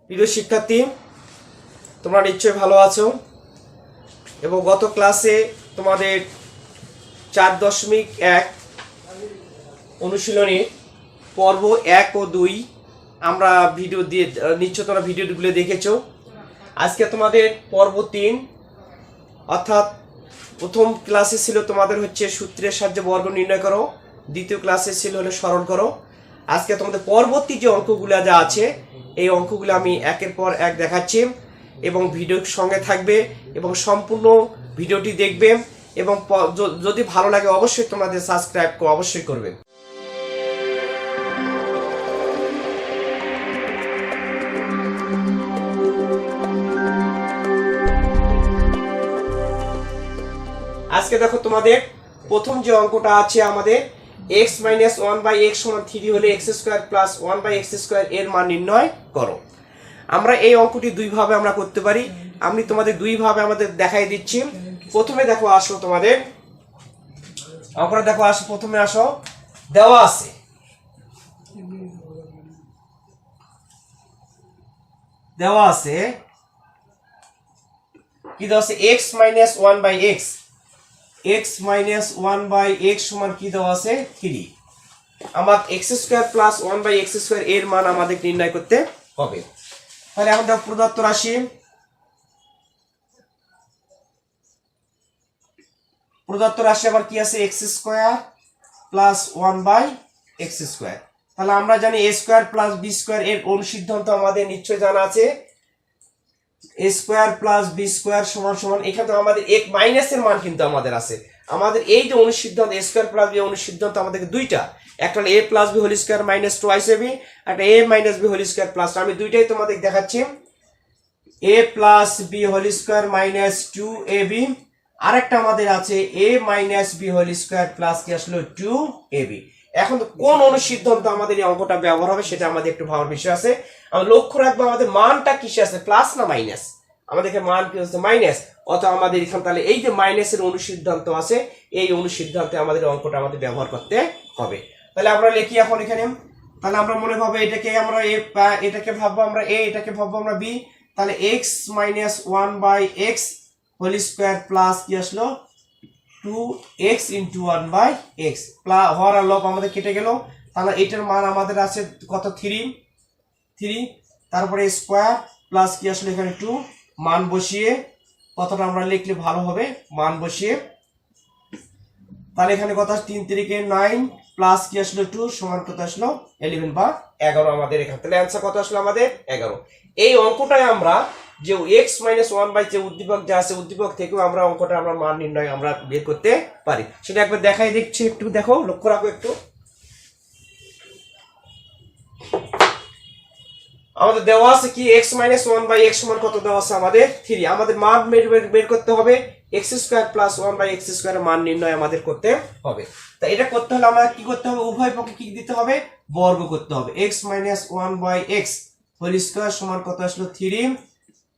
প্রিয় শিক্ষার্থী, তোমরা নিশ্চয়ই ভালো আছো এবং গত ক্লাসে তোমাদের 4.1 অনুশীলনী পর্ব 1 ও 2 আমরা ভিডিও দিয়ে নিশ্চয় তোমরা ভিডিওগুলো দেখেছো। আজকে তোমাদের পর্ব 3 অর্থাৎ প্রথম ক্লাসে ছিল তোমাদের হচ্ছে সূত্রের সাহায্যে বর্গ নির্ণয় করো, দ্বিতীয় ক্লাসে ছিল হলো সরল করো। আজকে তোমাদের পরবর্তী যে অঙ্কগুলো যা আছে এই অঙ্কগুলো আমি একের পর এক দেখাচ্ছি এবং ভিডিওর সঙ্গে থাকবে এবং সম্পূর্ণ ভিডিওটি দেখবে এবং যদি ভালো লাগে অবশ্যই তোমাদের সাবস্ক্রাইব অবশ্যই করবে। আজকে দেখো তোমাদের প্রথম যে অঙ্কটা আছে আমাদের x - 1/x = 3 হলে x² + 1/x² এর মান নির্ণয় করো। আমরা এই অঙ্কটি দুই ভাবে আমরা করতে পারি। আমি তোমাদের দুই ভাবে আমাদের দেখাই দিচ্ছি। প্রথমে দেখো আসো তোমাদের অঙ্কটা দেখো আসো, প্রথমে আসো দেওয়া আছে কি দেওয়া আছে x - 1/x x - 1/x সমান কি দেওয়া আছে 3। আমার x² + 1/x² এর মান আমাদের নির্ণয় করতে হবে। তাহলে আমরা প্রদত্ত রাশি আবার কি আছে x² + 1/x²। তাহলে আমরা জানি a² + b² এর অনুসিদ্ধান্ত আমাদের নিশ্চয় জানা আছে। a² + b² = এখানে তো আমাদের এক মাইনাসের মান কিন্তু আমাদের আছে। আমাদের এই যে অনুসিদ্ধান্ত a² + b অনুসিদ্ধান্ত আমাদের দুইটা, একটা হলো a + b whole square minus 2ab, একটা a - b whole square plus, আমি দুইটাই তোমাদের দেখাচ্ছি। a + b whole square minus 2ab, আরেকটা আমাদের আছে a - b whole square plus কি আসলো 2ab। এখন কোন অনুসিদ্ধান্ত আমাদের এই অঙ্কটা ব্যবহার হবে সেটা আমাদের একটু ভাবার বিষয় আছে। আমরা লক্ষ্য রাখবো আমাদের মানটা কিসে আছে, প্লাস না মাইনাস। আমাদের এখানে মান কি হচ্ছে মাইনাস, অথবা আমাদের এখানে তাহলে এই যে মাইনাসের অনুসিদ্ধান্ত আছে এই অনুসিদ্ধান্তে আমাদের অঙ্কটা আমাদের ব্যবহার করতে হবে। তাহলে আমরা লিখি এখন এখানে, তাহলে আমরা মনে ভাবো এটাকে আমরা এটাকে ভাববো আমরা a, এটাকে ভাববো আমরা b। তাহলে x - 1/x whole square plus কি আসলো 2x * 1/x প্লাস হর আর লব আমাদের কেটে গেল। তাহলে এটার মান আমাদের আছে কত 3। তারপরে স্কয়ার প্লাস কি আসলে এখানে 2, মান বসিয়ে কতটা আমরা লিখলে ভালো হবে, মান বসিয়ে তাহলে এখানে কত 3 × 3 = 9 প্লাস কি আসলো 2 সমান কত আসলো 11 বা 11 আমাদের এখানে। তাহলে आंसर কত আসলো আমাদের 11। এই অঙ্কটায় আমরা যে x - 1/, যে উদ্দীপক যা আছে উদ্দীপক থেকেও আমরা অঙ্কটা আমরা মান নির্ণয় আমরা বের করতে পারি। সেটা একবার দেখাই দিচ্ছি, একটু দেখো, লক্ষ্য রাখো একটু। আমাদের দেওয়া আছে কি x - 1/x সমান কত দেওয়া আছে আমাদের 3। আমাদের মান বের করতে হবে, x² + 1/x² এর মান নির্ণয় আমাদের করতে হবে। তা এটা করতে হলে আমরা কি করতে হবে, উভয় পক্ষে কি দিতে হবে, বর্গ করতে হবে। x - 1/x হোল স্কয়ার সমান কত আসলো 3,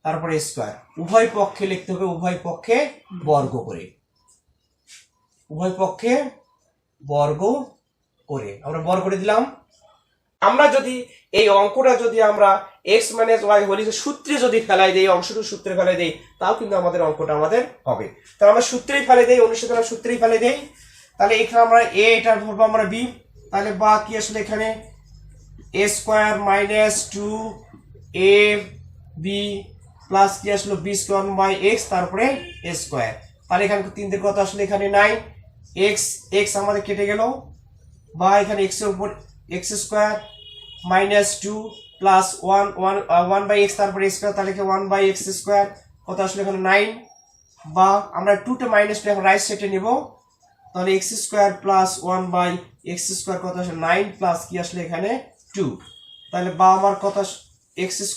তারপরে স্কয়ার, উভয় পক্ষে লিখতে হবে উভয় পক্ষে বর্গ করে, উভয় পক্ষে বর্গ করে আমরা বর্গ করে দিলাম। আমরা যদি এই অঙ্কটা যদি আমরা x - y হোল সূত্রে যদি ফেলাই দেই, অংশটুকু সূত্রে ফেলাই দেই, তাও কিন্তু আমাদের অঙ্কটা আমাদের হবে। তাহলে আমরা সূত্রেই ফেলে দেই, অনুসিদ্ধান্ত সূত্রেই ফেলে দেই। তাহলে এখানে আমরা a, এটা ধরবো আমরা b। তাহলে বা কি আসলে এখানে a² - 2ab প্লাস কি আসলো b² 1/x তারপরে স্কয়ার। তাহলে এখানে 3 দিয়ে কত আসলে এখানে 9, x আমাদের কেটে গেল, বা এখানে x এর উপর x² - 2 প্লাস 1/x তারপরে স্কয়ার, তাহলে 1/x² কত আসলে এখানে 9, বা আমরা 2 টা মাইনাস এখন রাইট সাইডে নিব। তাহলে x² + 1/x² কত আসলে 9 প্লাস কি আসলে এখানে 2। তাহলে বা আমার কত x² +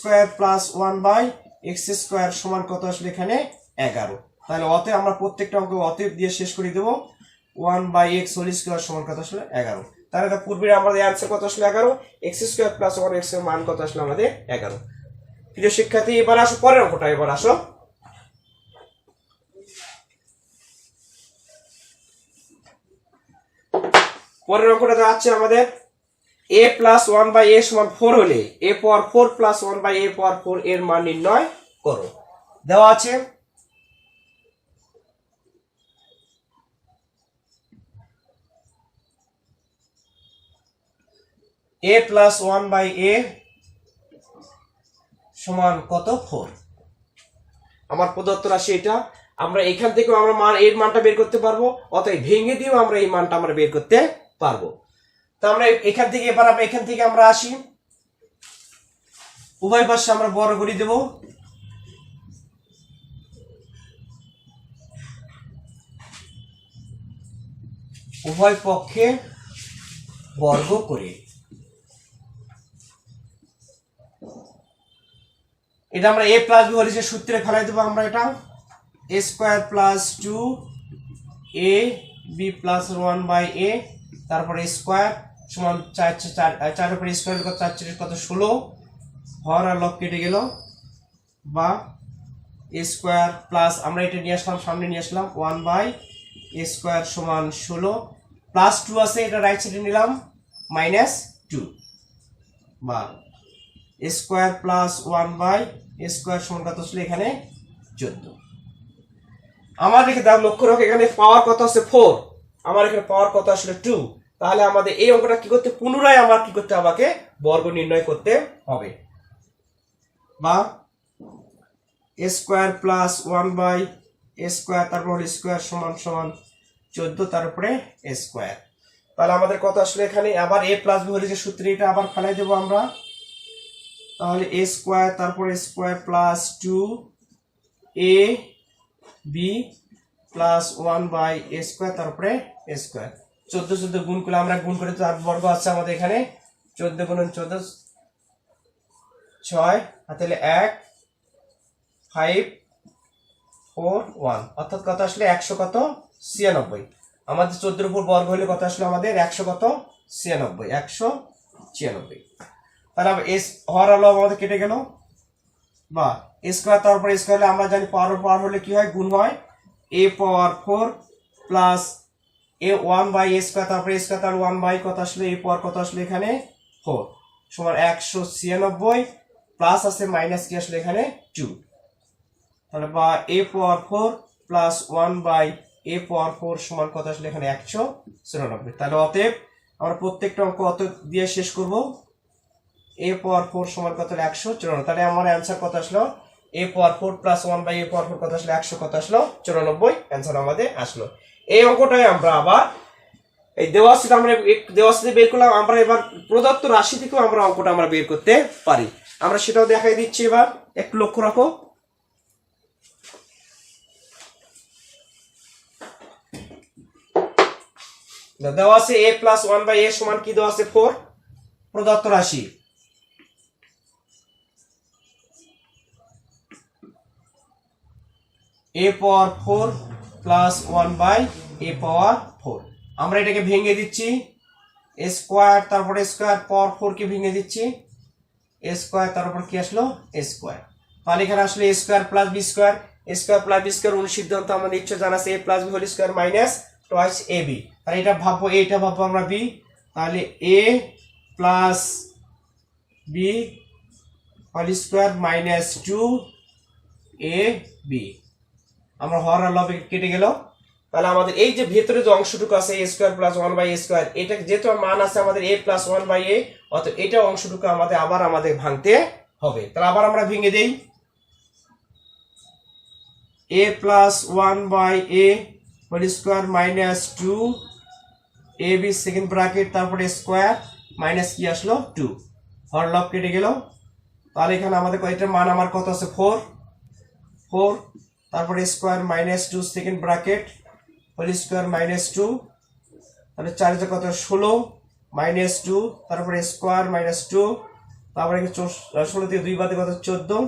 1/x² সমান কত আসলে এখানে 11। তাহলে অতএব আমরা প্রত্যেকটা অঙ্ক অতএব দিয়ে শেষ করে দেব, 1/x হোল স্কয়ার সমান কত আসলে 11। তাহলে পূর্বে আমাদের आंसर কত আসলে 11, x² + 1x এর মান কত আসলে আমাদের 11। প্রিয় শিক্ষার্থী, এবার আসো পরের অঙ্কটা, এবার আসো পরের অঙ্কটা আছে আমাদের a প্লাস 1 বাই a সমান 4 হলে a power 4 plus 1 by a power 4 এর মান নির্ণয় করো। দেওয়া আছে a প্লাস 1 বাই a সমান কত 4। আমার প্রদত্ত রাশি এটা। আমরা এখান থেকে আমরা মান এর মানটা বের করতে পারবো, অতএব ভেঙে দিয়েও আমরা এই মানটা আমরা বের করতে পারবো। তো আমরা এখান থেকে এবার আমরা এখান থেকে আমরা আসি, উভয় পাশে আমরা বর্গ করে দেব। উভয় পক্ষে বর্গ করে এটা আমরা a plus b whole square সূত্রে ফেলাই দেবো। আমরা এটা a square plus 2 a b plus 1 by a তারপরে স্কয়ার সমান 4 উপরে স্কয়ার কত 4 4 কত 16 হর আর লব কেটে গেল, বা a স্কয়ার প্লাস আমরা এটা নিয়ে আসলাম সামনে নিয়ে আসলাম 1 বাই a স্কয়ার সমান 16 প্লাস 2 আছে এটা রাইট সাইডে নিলাম মাইনাস 2 বা a square plus 1 by a square সমান কত আসলে এখানে 14। আমার দেখে দাও লক্ষ্য রাখো এখানে পাওয়ার কত আছে 4, আমার এখানে পাওয়ার কত আসলে 2। তাহলে আমাদের এই অঙ্কটা কি করতে পুনরায় আমার কি করতে আমাকে বর্গ নির্ণয় করতে হবে, বা a square plus 1 by a square তারপর হোল স্কয়ার সমান সমান 14 তারপরে a স্কয়ার। তাহলে আমাদের কত আসলে এখানে আবার a প্লাস b হলে যে সূত্রে এটা আবার ফেলাই দেব আমরা। তাহলে a স্কয়ার তারপরে square plus 2 a b plus 1 by a square তারপরে a স্কয়ার। 14 14 গুণ করলে আমরা গুণ করে তার বর্গ আছে আমাদের এখানে 14 গুণন 14 6 আর তাহলে 1 5 4 1 অর্থাৎ কত আসলে 100 কত 96। আমাদের 14 এর উপর বর্গ হলে কত আসলে আমাদের 100 কত 96 196। তাহলে এস হর হলো আমাদের কেটে গেল, বা স্কয়ার তারপর স্কয়ার হলে আমরা জানি পাওয়ার হলে কি হয় গুণ হয় a power 4 plus a 1 by a square তারপর a স্কয়ার তার 1 বাই কত আসলে a পাওয়ার কত আসলে এখানে 4 সমান 196 প্লাস আছে মাইনাস কি আসলে এখানে 2। তাহলে বা a power 4 plus 1 by a power 4 সমান কত আসলে এখানে 194। তাহলে অতএব আমরা প্রত্যেকটা অঙ্ক কত দিয়ে শেষ করব a পাওয়ার 4 সমান কত 194। তাহলে আমার অ্যানসার কত আসলো a power 4 plus 1 by a power 4 কত আসলো 100 কত আসলো 94 অ্যানসার আমাদের আসলো। এই অঙ্কটাই আমরা আবার এই দেওয়াশিট আমরা দেওয়াশিটে বের করলাম, আমরা এবার প্রদত্ত রাশি থেকেও আমরা অঙ্কটা আমরা বের করতে পারি। আমরা সেটাও দেখাই দিচ্ছি, এবার একটু লক্ষ্য রাখো। দেওয়া আছে a প্লাস 1 বাই a সমান কি দেওয়া আছে 4 প্রদত্ত রাশি। a power 4 plus 1 by a power 4। আমরা এটাকে ভেঙে দিচ্ছি a স্কয়ার তারপরে স্কয়ার পাওয়ার 4 কে ভেঙে দিচ্ছি a স্কয়ার তারপর কি আসলো a স্কয়ার। তাহলে এখানে আসলে a square plus b square plus b square অনুসিদ্ধান্ত আমাদের নিশ্চয় জানা আছে a plus b whole square minus twice ab। তাহলে এটা ভাববো a, এটা ভাববো আমরা b। তাহলে a plus b whole square minus 2ab আমরা হর আর লব কেটে গেল। তাহলে আমাদের এই যে ভেতরে যে অংশটুকু আছে a square plus 1 by a square, এটা যেহেতু মান আছে আমাদের a প্লাস 1 বাই a, অতএব এটা অংশটুকু আমাদের আবার ভাঙতে হবে। তাহলে আবার আমরা ভেঙে দেই a plus 1 by a whole square minus 2 ab second bracket তারপরে স্কয়ার মাইনাস কি আসলো 2 হর লব কেটে গেল। তাহলে এখানে আমাদের এটার মান আমার কত আছে 4 তারপরে square minus 2 second bracket whole square minus 2 তাহলে 4 এর কত 16 মাইনাস 2 তারপরে স্কয়ার মাইনাস 2 তারপরে 16 থেকে 2 বাদে কত 14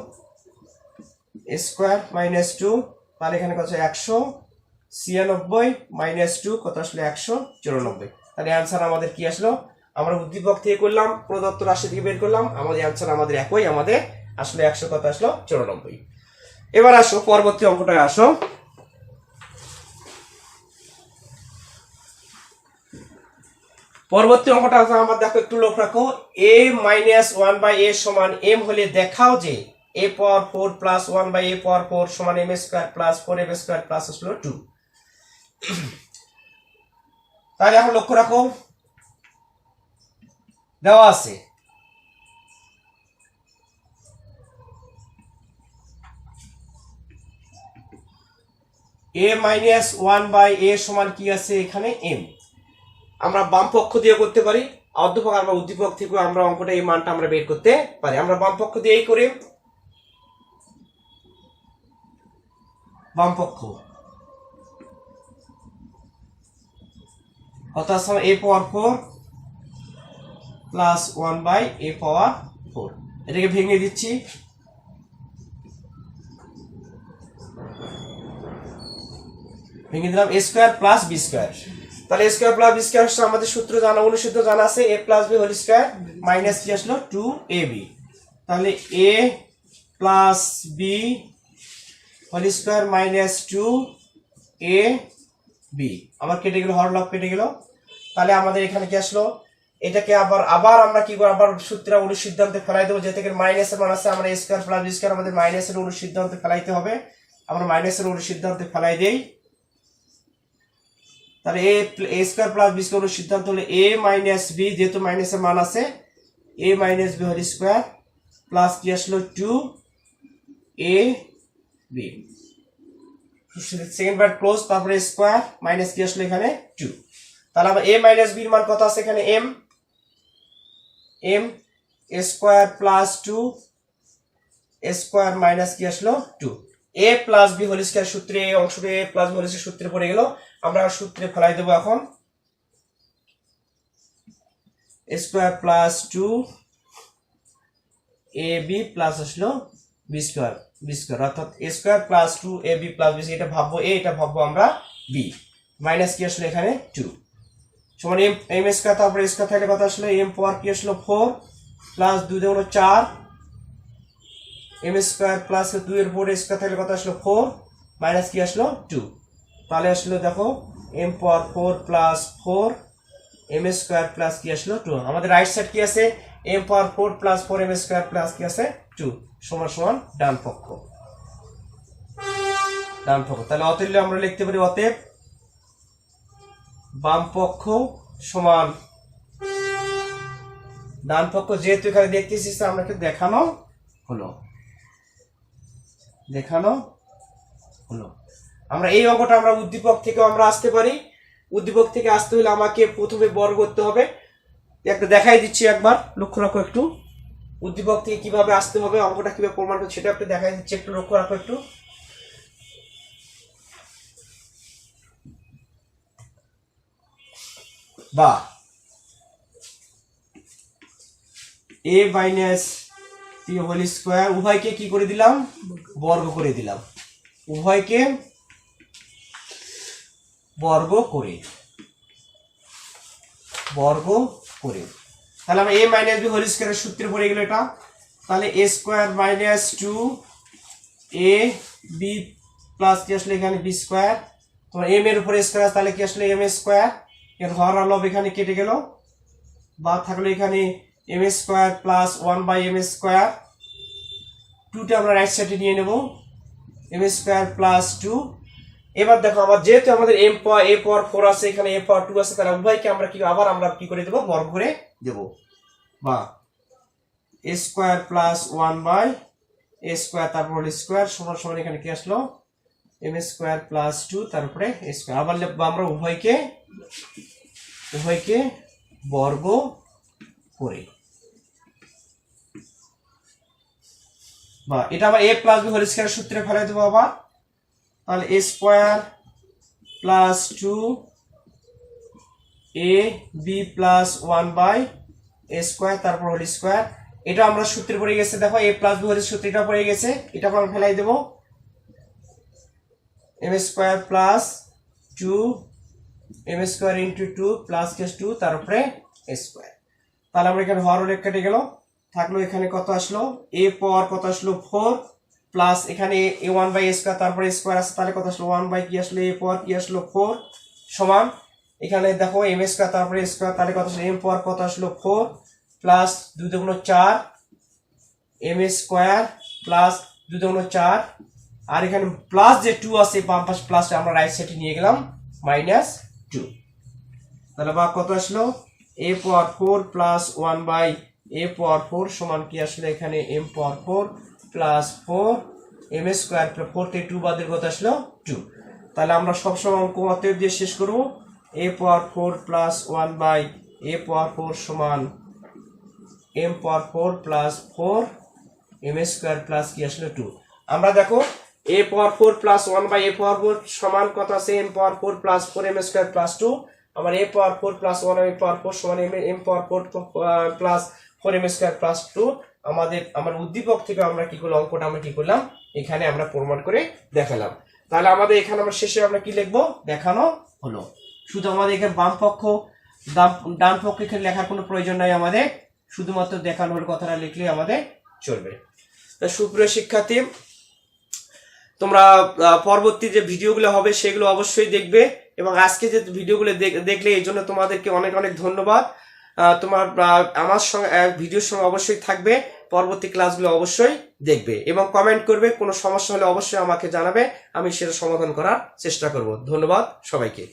স্কয়ার মাইনাস 2 তাহলে এখানে কত 196 মাইনাস 2 কত আসলে 194। তাহলে অ্যানসার আমাদের কি আসলো, আমরা উদ্দীপক থেকে করলাম প্রদত্ত রাশি থেকে বের করলাম, আমাদের অ্যানসার আমাদের একই, আমাদের আসলে 100 কত আসলো 94। এবার আসো পরবর্তী অঙ্কটায় আসো। পরবর্তী অঙ্কটা আমার দেখো একটু লক্ষ্য রাখো, a মাইনাস 1/a সমান m হলে দেখাও যে a পাওয়ার 4 প্লাস 1/a পাওয়ার 4 সমান m square plus 4m square plus হলো 2। তাহলে এখন লক্ষ্য রাখো দেওয়া আছে a মাইনাস 1/a সমান কি আছে এখানে m। আমরা বাম পক্ষ দিয়ে করতে পারি, অধ্যপক আমরা উদ্দীপক থেকে আমরা অঙ্কটা এই মানটা আমরা বের করতে পারি। আমরা বাম পক্ষ দিয়েই করি, বাম পক্ষ অর্থাৎ a পাওয়ার 4 প্লাস 1/a পাওয়ার 4, এটাকে ভেঙে দিচ্ছি। ভেঙে দিলাম a square plus b square. তাহলে a square plus b square আমাদের সূত্র জানা, অনুসিদ্ধ জানা আছে, a plus b whole square minus কি আসলো 2ab। তাহলে a plus b whole square minus 2ab আবার কেটে গেল, হর লব কেটে গেল। তাহলে আমাদের এখানে কি আসলো, এটাকে আবার আমরা কি করব, আবার সূত্র অনুসিদ্ধান্তে ফেলাই দেবো, যে থেকে মাইনাসের মান আছে আমরা a square plus b square আমাদের মাইনাসের অনুসিদ্ধান্তে ফেলাইতে হবে। আমরা মাইনাসের অনুসিদ্ধান্তে ফেলাই দেই। তাহলে a square plus b square সিদ্ধান্ত হলো a মাইনাস b, যেহেতু মাইনাসের মান আছে a minus b whole square plus কি আসলো 2ab, সেকেন্ড ব্র্যাকেট ক্লোজ, তারপরে স্কয়ার মাইনাস কি আসলো এখানে 2। তাহলে আমরা a মাইনাস b এর মান কত আছে এখানে m a square plus 2 a square minus কি আসলো 2। a plus b whole square সূত্রে এই অংশটা a plus b whole square সূত্রে পড়ে গেল, আমরা সূত্রে ফেলাই দেব এখন a square plus 2ab plus আসলো b স্কয়ার অর্থাৎ a square plus 2ab plus b, এটা ভাববো a, এটা ভাববো আমরা b, মাইনাস কি আসলো এখানে 2 সমান m স্কয়ার, তারপরে স্কয়ার থাকলে কত আসলো m পাওয়ার কি আসলো 4 প্লাস 2 দিয়ে হলো 4, m স্কয়ার প্লাস 2 এর উপরে স্কয়ার থাকলে কত আসলো 4 মাইনাস কি আসলো 2। তাহলে আসলো দেখো m power 4 plus 4 m square plus কি আসলো 2। আমাদের রাইট সাইড কি আছে m power 4 plus 4m square plus কি আছে 2 সমান সমান ডান পক্ষ। তাহলে অতএব আমরা লিখতে পারি অতএব বাম পক্ষ সমান ডান পক্ষ, যেহেতু এখানে দেখতেছি আমরা দেখানো হলো। আমরা এই অঙ্কটা আমরা উদ্দীপক থেকে আমরা আসতে পারি, উদ্দীপক থেকে আসতে হলে আমাকে প্রথমে বর্গ করতে হবে। একটা দেখাই দিচ্ছি, একবার লক্ষ্য রাখো একটু, উদ্দীপক থেকে কিভাবে আসতে হবে, অঙ্কটা কিভাবে প্রমাণ করতে সেটা একটু দেখাই দিচ্ছি, একটু লক্ষ্য রাখো একটু। বা a minus b whole square উভয়কে কি করে দিলাম, বর্গ করে দিলাম, উভয়কে বর্গ করে তাহলে আমরা a মাইনাস b হোল স্কয়ারের সূত্রে পড়ে গেল এটা। তাহলে a square minus 2ab plus কি আসলে এখানে b স্কয়ার, তোমার m এর উপরে স্কয়ার, তাহলে কি আসলে m স্কয়ার, এর হর আর লব এখানে কেটে গেল, বা থাকলো এখানে m square plus 1/m square, 2 টা আমরা রাইট সাইডে নিয়ে নেব, m স্কয়ার প্লাস 2। এবার দেখো আমার যেহেতু আমাদের a পাওয়ার 4 আছে, এখানে a পাওয়ার 2 আছে, তাহলে উভয়কে আমরা আমরা কি করে দেব, বর্গ করে দেব, বা a square plus 1/a square তারপর হোল স্কয়ার সমান সমান এখানে কি আসলো m স্কয়ার প্লাস 2 তারপরে a স্কয়ার, আবার লিখব আমরা উভয়কে বর্গ করে, বা এটা আবার a plus b whole square সূত্রে ফেলাই দেব আবার। তাহলে a square plus 2ab plus 1/a square তারপর হোল স্কয়ার, এটা আমরা সূত্রে পড়ে গেছে, দেখো a প্লাস b হোল সূত্রটা পড়ে গেছে, এটা আমরা ফেলাই দেব m square plus 2m square into 2 plus 2 তারপরে a স্কয়ার। তাহলে আমরা এখানে হর রেখে কেটে গেল, থাকলো এখানে কত আসলো a পাওয়ার কত আসলো 4 প্লাস এখানে a 1/a স্কয়ার তারপরে স্কয়ার আছে, তাহলে কত আসলো 1 বাই কি আসলো a পাওয়ার কি আসলো 4 সমান এখানে দেখো এম স্কোয়ার তারপরে স্কোয়ার, তাহলে কত আসলো এম পাওয়ার কত আসলো 4 প্লাস 2 দুগুণ 4 এম স্কোয়ার প্লাস 2 দুগুণ 4, আর এখানে প্লাস যে 2 আছে বাম পাশে প্লাস আমরা রাইট সাইডে নিয়ে গেলাম -2, তাহলে বা কত আসলো a power 4 plus 1 by a power 4 সমান কি আসলে এখানে m power 4 plus 4 m square plus 4 থেকে 2 বাদের কত আসলো 2। তাহলে আমরা সবসময় অঙ্ক অতএব দিয়ে শেষ করব a power 4 plus 1 by a power 4 সমান m power 4 plus 4 m square plus কি আসলো 2। আমরা দেখো a power 4 plus 1 by a power 4 সমান কত আছে m power 4 plus 4 m square plus 2, আমার a power 4 plus 1 m power 4 সমান m power 4 plus 4 m square plus 2। আমার উদ্দীপক থেকে আমরা কি করলাম অঙ্কটা আমরা কি করলাম এখানে আমরা প্রমাণ করে দেখালাম। তাহলে আমাদের এখানে আমরা শেষে আমরা কি লিখবো দেখানো হলো। শুধু আমাদের এখানে বাম পক্ষ ডান পক্ষ এখানে লেখার কোনো প্রয়োজন নাই, আমাদের শুধুমাত্র দেখানো হলো কথাটা লিখলে আমাদের চলবে। তা সুপ্রিয় শিক্ষার্থী, তোমরা পরবর্তী যে ভিডিওগুলো হবে সেগুলো অবশ্যই দেখবে, এবং আজকে যে ভিডিওগুলো দেখলে এই জন্য তোমাদেরকে অনেক অনেক ধন্যবাদ। তোমার আমার সঙ্গে ভিডিওর সঙ্গে অবশ্যই থাকবে, পরবর্তী ক্লাসগুলো অবশ্যই দেখবে এবং কমেন্ট করবে, কোনো সমস্যা হলে অবশ্যই আমাকে জানাবে, আমি সেটা সমাধান করার চেষ্টা করব। ধন্যবাদ সবাইকে।